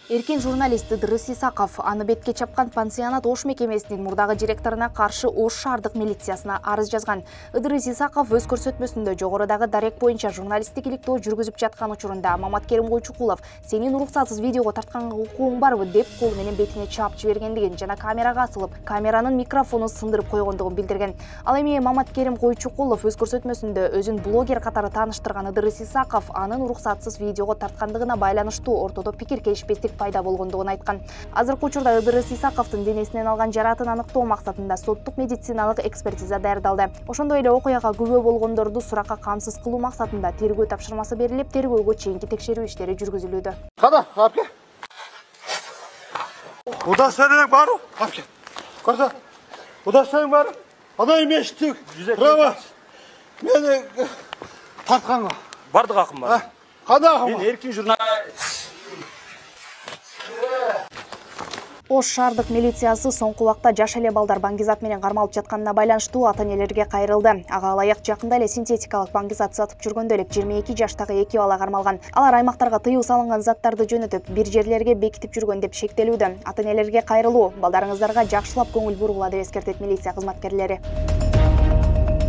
Эркин журналист Ыдырыс Исаков аны бетке чапкан пансионат Ош мекемесинин мурдагы директоруна каршы Ош шаардык милициясына арыз жазган. Ыдырыс Исаков өз көрсөтмөсүндө жогорудагы дарек боюнча журналисттик иликтөө жүргүзүп жаткан учурунда Маматкерим Койчукулов сенин уруксатсыз видеого тартканга укугуң барбы деп колу менен бетине чаап жибергендигин жана камерага асылып, камеранын микрофонун сындырып койгондугун билдирген. Ал эми Маматкерим Койчукулов өз көрсөтмөсүндө өзүн блогер катары тааныштырган Ыдырыс Исаков анын уруксатсыз видеого тарткандыгына байланыштуу ортодо пикир келишпестик пайда болгондугун айткан. Азыркы учурда Ыдырыс Исаковдун денесинен алган жаратын аныктоо максатында соттук медициналык экспертиза даярдалды. Ошондой эле окуяга күбө болгондорду суракка камсыз кылуу максатында тергөө тапшырмасы берилип, тергөөгө чейинки текшерүү иштери жүргүзүлүүдө. Када, апке. Удастырың бар? Апке. Көрсө. Удастырың бар? Ана емештик. Права. Мени тартканга. Бардык акым бар. Кандай акым? Мен эркин журналист. Ош шаардык милициясы соңку убакта жаш эле балдар баңгизат менен кармалып жатканына байланыштуу ата-энелерге кайрылды. Ага ылайык жакында эле синтетикалык баңгизат сатып жүргөндө эле 22 жаштагы 2 бала кармалган. Алар аймактарга тыюу салынган заттарды жөнөтүп, бир жерлерге бекитип жүргөн деп шектелүүдө. Ата-энелерге кайрылуу балдарыңыздарга жакшылап көңүл буругула деп эскертет милиция кызматкерлери.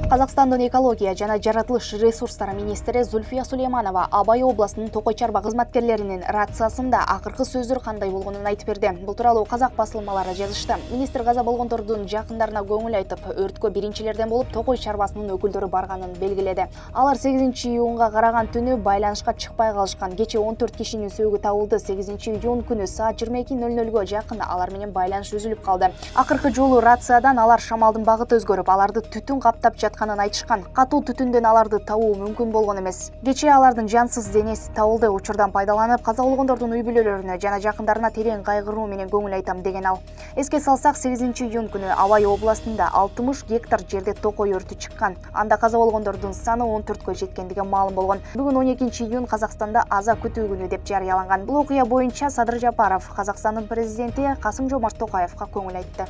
Казакстандын экология жана жаратылыш ресурстары министри Зульфия Сулейманова Абай областынын Токой чарба кызматкерлеринин рациясында акыркы сөздөр кандай болгонун айтып берди. Бул тууралуу казак басылмалары жазышты. Министр каза болгондордун жакындарына көңүл айтып, өрткө биринчилерден болуп Токой чарбасынын өкүлдөрү барганын белгиледи. Алар 8-июнга караган түнү байланышка чыкпай калышкан. Кече 14 кишинин сөөгү табылды. 8-июнь күнү саат 22:00 жакын алар менен байланыш үзүлүп калды. Акыркы жолу рациядан алар шамалдын багыты өзгөрүп, аларды түтүн каптап жатканын айтышкан. Катуу түтүндөн аларды табуу мүмкүн болгон эмес. Кечээ алардын жансыз денеси табылды. Учурдан пайдаланып, каза болгондордун үй бүлөлөрүнө жана жакындарына терең кайгыруу менен көңүл айтам деген ал. Эске салсак, 8-июнь күнү Абай областында 60 гектар жерде токой өртү чыккан. Анда каза болгондордун саны 14кө жеткендиги маалым болгон. Бүгүн 12-июнь Казакстанда аза күтүү күнү деп жарыяланган. Бул окуя боюнча Садыр Жапаров Казакстандын президенти Касым-Жомарт Токаевга көңүл айтты.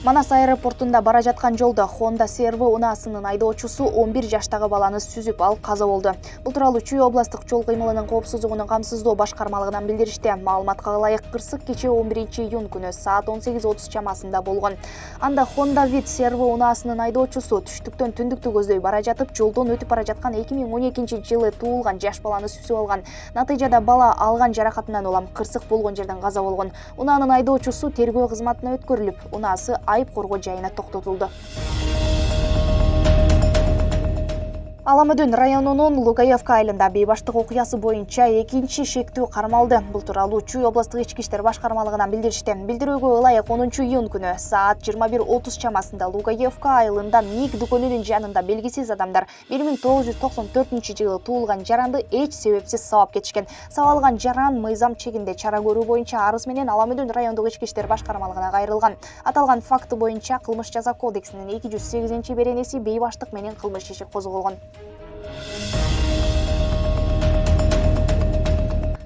Манас аэропортунда бара жаткан жолдо Honda CR-V унаасынын айдоочусу 11 жаштагы баланы сүзүп, ал каза болду. Бул тууралуу Чүй областык жол кыймылынын коопсуздугун камсыздоо башкармалыгынан билдиришти. Маалыматка ылайык, кырсык кечээ 11-июнь күнү саат 18:30 чамасында болгон. Анда Honda Fit CR-V унаасынын айдоочусу түштүктөн түндүктү көздөй бара жатып, жолдон өтүп бара жаткан 2012-жылы туулган жаш баланы сүзүп алган. Натыйжада бала алган жаракатынан улам кырсык болгон жерден каза болгон. Унаанын айдоочусу тергөө кызматына өткөрүлүп, унаасы айып коргоо жайына токтотулду. Аламөдүн районунун Лугаевка айылында бейбаштык окуясы боюнча 2-чи шектүү кармалды. Бул тууралуу Чүй областык ички иштер башкармалыгынан билдиришти. Билдирүүгө ылайык 10-июнь күнү саат 21:30 чамасында Лугаевка айылында МИГ дүкөнүнүн жанында белгисиз адамдар 1994-жылы туулган жаранды эч себепсиз сабап кетишкен. Сабалган жаран мыйзам чегинде чара көрүү боюнча арыз менен Аламөдүн райондук ички иштер башкармалыгына кайрылган. Аталган факты боюнча кылмыш жаза кодексинин 208 беренеси бейбаштык менен кылмыш иши козголгон.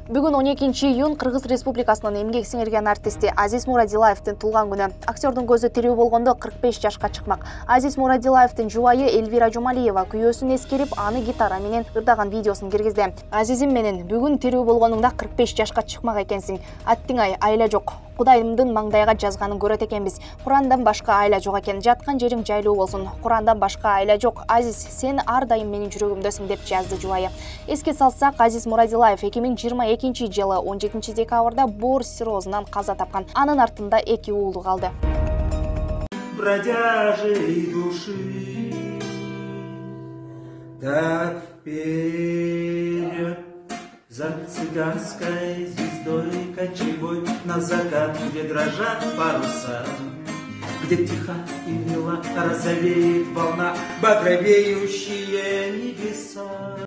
Бүгүн 12-июнь Кыргыз Республикасынын эмгек сиңирген артисти Азиз Мурадилаевдин туулган күнү. Актердун көзү тирүү болгондо 45 жашка чыкмак. Азиз Мурадилаевдин жубайы Элвира Жумалиева күйөөсүн эскерип, аны гитара менен ырдаган видеосун киргизди. Азизим менен, бүгүн тирүү болгонуңда 45 жашка чыкмак экенсиң. Аттиңай айла жок. Кудайымдын маңдайга жазганын көрөт экенбиз. Курандан башка айла жок экен. Жаткан жериң жайлуу болсун. Курандан башка айла жок. Азиз, сен ар дайым менин жүрөгүмдөсүң деп жазды жубайы. Эске салсак, Азиз Мурадилаев 2022-жылы 17 декабрда боор циррозунан каза тапкан. Анын артында 2 уулу калды. Бродяжей души так вперед за цыганской звездой кочевой на закат, где дрожат паруса, где тихо и мило розовеет волна, багровеющие небеса.